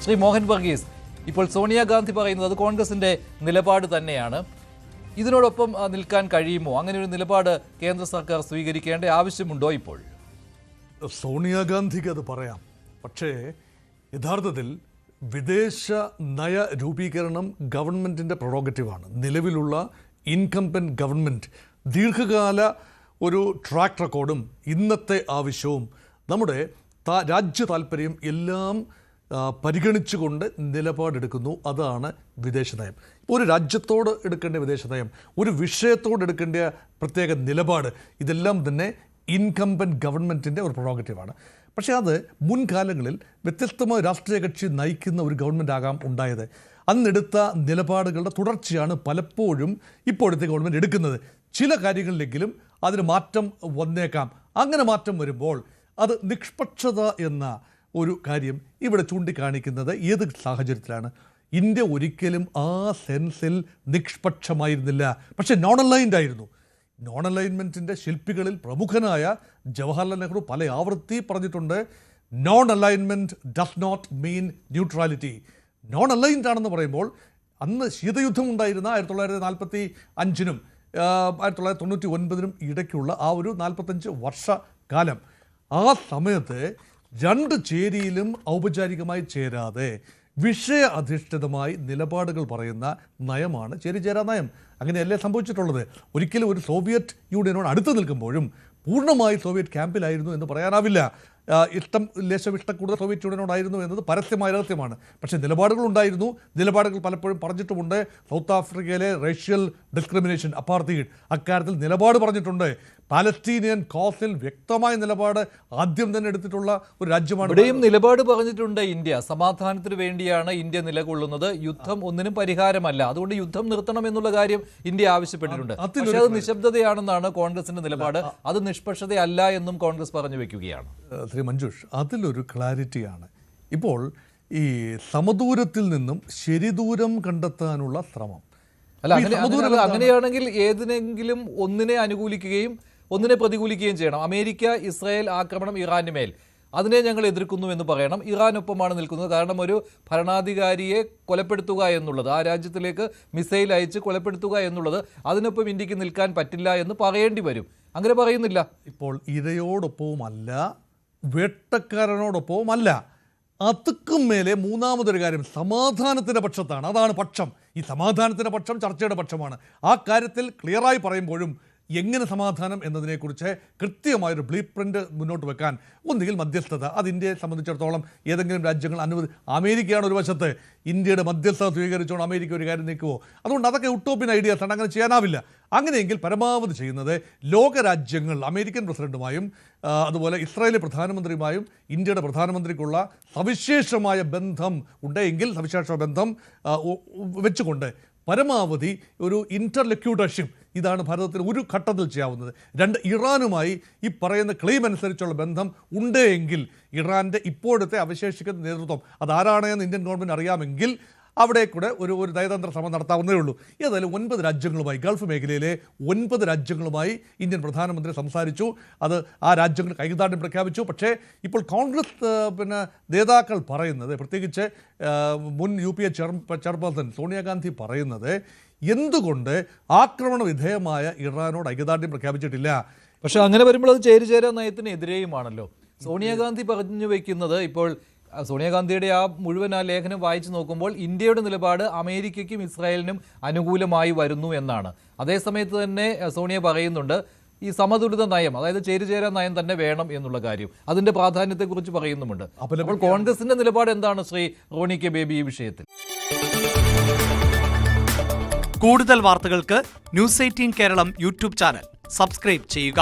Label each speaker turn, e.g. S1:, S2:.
S1: ശ്രീ മോഹൻ വർഗീസ്, ഇപ്പോൾ സോണിയാഗാന്ധി പറയുന്നത് അത് കോൺഗ്രസിന്റെ നിലപാട് തന്നെയാണ്. ഇതിനോടൊപ്പം നിൽക്കാൻ കഴിയുമോ? അങ്ങനെ ഒരു നിലപാട് കേന്ദ്ര സർക്കാർ സ്വീകരിക്കേണ്ട ആവശ്യമുണ്ടോ ഇപ്പോൾ?
S2: സോണിയാഗാന്ധിക്ക് അത് പറയാം. പക്ഷേ യഥാർത്ഥത്തിൽ വിദേശ നയ രൂപീകരണം ഗവൺമെൻറ്റിൻ്റെ പ്രൊറോഗറ്റീവാണ്. നിലവിലുള്ള ഇൻകംബന്റ് ഗവൺമെൻറ് ദീർഘകാല ഒരു ട്രാക്ക് റെക്കോർഡും ഇന്നത്തെ ആവശ്യവും നമ്മുടെ രാജ്യ താല്പര്യം എല്ലാം പരിഗണിച്ചുകൊണ്ട് നിലപാടെടുക്കുന്നു. അതാണ് വിദേശ നയം. ഒരു രാജ്യത്തോട് എടുക്കേണ്ട വിദേശ നയം, ഒരു വിഷയത്തോട് എടുക്കേണ്ട പ്രത്യേക നിലപാട്, ഇതെല്ലാം തന്നെ ഇൻകംബന്റ് ഗവൺമെൻറ്റിൻ്റെ ഒരു പ്രൊറോഗറ്റീവാണ്. പക്ഷേ അത് മുൻകാലങ്ങളിൽ വ്യത്യസ്തമായ രാഷ്ട്രീയ കക്ഷി നയിക്കുന്ന ഒരു ഗവൺമെൻറ് ആകാം ഉണ്ടായത്. അന്നെടുത്ത നിലപാടുകളുടെ തുടർച്ചയാണ് പലപ്പോഴും ഇപ്പോഴത്തെ ഗവൺമെൻറ് എടുക്കുന്നത്. ചില കാര്യങ്ങളിലെങ്കിലും അതിന് മാറ്റം വന്നേക്കാം. അങ്ങനെ മാറ്റം വരുമ്പോൾ അത് നിഷ്പക്ഷത എന്ന ഒരു കാര്യം ഇവിടെ ചൂണ്ടിക്കാണിക്കുന്നത് ഏത് സാഹചര്യത്തിലാണ്? ഇന്ത്യ ഒരിക്കലും ആ സെൻസിൽ നിഷ്പക്ഷമായിരുന്നില്ല, പക്ഷേ നോൺ അലൈൻഡ് ആയിരുന്നു. നോൺ അലൈൻമെൻറ്റിൻ്റെ ശില്പികളിൽ പ്രമുഖനായ ജവഹർലാൽ നെഹ്റു പല ആവർത്തി പറഞ്ഞിട്ടുണ്ട്, non alignment does not mean neutrality. Non aligned ആണെന്ന് പറയുമ്പോൾ അന്ന് ശീതയുദ്ധം ഉണ്ടായിരുന്ന 1945-നും 1999-നും ഇടയ്ക്കുള്ള ആ ഒരു 45 വർഷക്കാലം, ആ സമയത്ത് രണ്ട് ചേരിയിലും ഔപചാരികമായി ചേരാതെ വിഷയ അധിഷ്ഠിതമായി നിലപാടുകൾ പറയുന്ന നയമാണ് ചേരിചേരാ നയം. അങ്ങനെയല്ലേ സംഭവിച്ചിട്ടുള്ളത്? ഒരിക്കലും ഒരു സോവിയറ്റ് യൂണിയനോട് അടുത്ത് നിൽക്കുമ്പോഴും പൂർണ്ണമായി സോവിയറ്റ് ക്യാമ്പിലായിരുന്നു എന്ന് പറയാനാവില്ല. ലേശം ഇഷ്ടം കൂടുതൽ സോവിയറ്റ് യൂണിയനോടായിരുന്നു എന്നത് പരസ്യമായ രഹസ്യമാണ്. പക്ഷേ നിലപാടുകളുണ്ടായിരുന്നു. നിലപാടുകൾ പലപ്പോഴും പറഞ്ഞിട്ടുമുണ്ട്. സൗത്ത് ആഫ്രിക്കയിലെ റേഷ്യൽ ഡിസ്ക്രിമിനേഷൻ, അപ്പാർത്തൈഡ്, അക്കാര്യത്തിൽ നിലപാട് പറഞ്ഞിട്ടുണ്ട്. പാലസ്തീനിയൻ കോസിൽ വ്യക്തമായ നിലപാട് ആദ്യം തന്നെ എടുത്തിട്ടുള്ള ഒരു രാജ്യമാണ്.
S1: ഇവിടെയും നിലപാട് പറഞ്ഞിട്ടുണ്ട് ഇന്ത്യ. സമാധാനത്തിന് വേണ്ടിയാണ് ഇന്ത്യ നിലകൊള്ളുന്നത്, യുദ്ധം ഒന്നിനും പരിഹാരമല്ല, അതുകൊണ്ട് യുദ്ധം നിർത്തണം എന്നുള്ള കാര്യം ഇന്ത്യ ആവശ്യപ്പെട്ടിട്ടുണ്ട്. പക്ഷേ അത് നിശബ്ദതയാണെന്നാണ് കോൺഗ്രസിന്റെ നിലപാട്. അത് നിഷ്പക്ഷതയല്ല എന്നും കോൺഗ്രസ് പറഞ്ഞു വെക്കുകയാണ്.
S2: ശ്രീ മഞ്ജുഷ്, അതിലൊരു ക്ലാരിറ്റിയാണ്. ഇപ്പോൾ ഈ സമദൂരത്തിൽ നിന്നും ശരിദൂരം കണ്ടെത്താനുള്ള ശ്രമം.
S1: അല്ല, അങ്ങനെയാണെങ്കിൽ ഏതിനെങ്കിലും ഒന്നിനെ അനുകൂലിക്കുകയും ഒന്നിനെ പ്രതികൂലിക്കുകയും ചെയ്യണം. അമേരിക്ക ഇസ്രായേൽ ആക്രമണം ഇറാന് മേൽ, അതിനെ ഞങ്ങൾ എതിർക്കുന്നു എന്ന് പറയണം. ഇറാനൊപ്പമാണ് നിൽക്കുന്നത്. കാരണം ഒരു ഭരണാധികാരിയെ കൊലപ്പെടുത്തുക എന്നുള്ളത്, ആ രാജ്യത്തിലേക്ക് മിസൈൽ അയച്ച് കൊലപ്പെടുത്തുക എന്നുള്ളത്, അതിനൊപ്പം ഇന്ത്യക്ക് നിൽക്കാൻ പറ്റില്ല എന്ന് പറയേണ്ടി വരും. അങ്ങനെ പറയുന്നില്ല.
S2: ഇപ്പോൾ ഇരയോടൊപ്പവുമല്ല, വേട്ടക്കാരനോടൊപ്പവുമല്ല, അതുക്കും മേലെ മൂന്നാമതൊരു കാര്യം സമാധാനത്തിൻ്റെ പക്ഷത്താണ്. അതാണ് പക്ഷം. ഈ സമാധാനത്തിൻ്റെ പക്ഷം ചർച്ചയുടെ പക്ഷമാണ്. ആ കാര്യത്തിൽ ക്ലിയറായി പറയുമ്പോഴും എങ്ങനെ സമാധാനം എന്നതിനെക്കുറിച്ച് കൃത്യമായൊരു ബ്ലൂ പ്രിൻ്റ് മുന്നോട്ട് വെക്കാൻ ഒന്നുകിൽ മധ്യസ്ഥത, അത് ഇന്ത്യയെ സംബന്ധിച്ചിടത്തോളം ഏതെങ്കിലും രാജ്യങ്ങൾ അമേരിക്കയാണ് ഒരു വശത്ത്, ഇന്ത്യയുടെ മധ്യസ്ഥത സ്വീകരിച്ചുകൊണ്ട് അമേരിക്ക ഒരു കാര്യം നീക്കുമോ? അതുകൊണ്ട് അതൊക്കെ ഉട്ടോപ്യൻ ഐഡിയാസ് ആണ്, അങ്ങനെ ചെയ്യാനാവില്ല. അങ്ങനെയെങ്കിൽ പരമാവധി ചെയ്യുന്നത് ലോകരാജ്യങ്ങൾ അമേരിക്കൻ പ്രസിഡന്റുമായും അതുപോലെ ഇസ്രായേലി പ്രധാനമന്ത്രിയുമായും ഇന്ത്യയുടെ പ്രധാനമന്ത്രിക്കുള്ള സവിശേഷമായ ബന്ധം ഉണ്ടെങ്കിൽ സവിശേഷ ബന്ധം വെച്ചുകൊണ്ട് പരമാവധി ഒരു ഇൻ്റർലക്യൂട്ടർഷിപ്പ്, ഇതാണ് ഭാരതത്തിന് ഒരു ഘട്ടത്തിൽ ചെയ്യാവുന്നത്. രണ്ട്, ഇറാനുമായി ഈ പറയുന്ന ക്ലെയിം അനുസരിച്ചുള്ള ബന്ധം ഉണ്ടെങ്കിൽ ഇറാൻ്റെ ഇപ്പോഴത്തെ അവശേഷിക്കുന്ന നേതൃത്വം അതാരാണ് എന്ന് ഇന്ത്യൻ ഗവൺമെൻറ് അറിയാമെങ്കിൽ അവിടെ കൂടെ ഒരു നയതന്ത്ര ശ്രമം നടത്താവുന്നതേ ഉള്ളൂ. ഏതായാലും 9 രാജ്യങ്ങളുമായി, ഗൾഫ് മേഖലയിലെ 9 രാജ്യങ്ങളുമായി ഇന്ത്യൻ പ്രധാനമന്ത്രി സംസാരിച്ചു. അത് ആ രാജ്യങ്ങൾ ഐക്യദാർഢ്യം പ്രഖ്യാപിച്ചു. പക്ഷേ ഇപ്പോൾ കോൺഗ്രസ് നേതാക്കൾ പറയുന്നത്, പ്രത്യേകിച്ച് മുൻ UPA ചെയർപേഴ്സൺ സോണിയാഗാന്ധി പറയുന്നത്, എന്തുകൊണ്ട് ആക്രമണ വിധേയമായ ഇറാനോട് ഐക്യദാർഢ്യം പ്രഖ്യാപിച്ചിട്ടില്ല?
S1: പക്ഷേ അങ്ങനെ വരുമ്പോൾ അത് ചേരിചേരാ നയത്തിന് എതിരെയുമാണല്ലോ. സോണിയാഗാന്ധി പറഞ്ഞു വയ്ക്കുന്നത്, ഇപ്പോൾ സോണിയാഗാന്ധിയുടെ ആ മുഴുവൻ ലേഖനം വായിച്ചു നോക്കുമ്പോൾ ഇന്ത്യയുടെ നിലപാട് അമേരിക്കയ്ക്കും ഇസ്രായേലിനും അനുകൂലമായി വരുന്നു എന്നാണ്. അതേസമയത്ത് തന്നെ സോണിയ പറയുന്നുണ്ട് ഈ സമതുലിത നയം, അതായത് ചേരിചേരാ നയം തന്നെ വേണം എന്നുള്ള കാര്യം, അതിന്റെ പ്രാധാന്യത്തെക്കുറിച്ച് പറയുന്നുമുണ്ട്. അപ്പോൾ കോൺഗ്രസിന്റെ നിലപാട് എന്താണ് ശ്രീ റോണി കെ ബേബി ഈ വിഷയത്തിൽ?
S3: കൂടുതൽ വാർത്തകൾക്ക് News 18 Keralam YouTube channel subscribe ചെയ്യുക.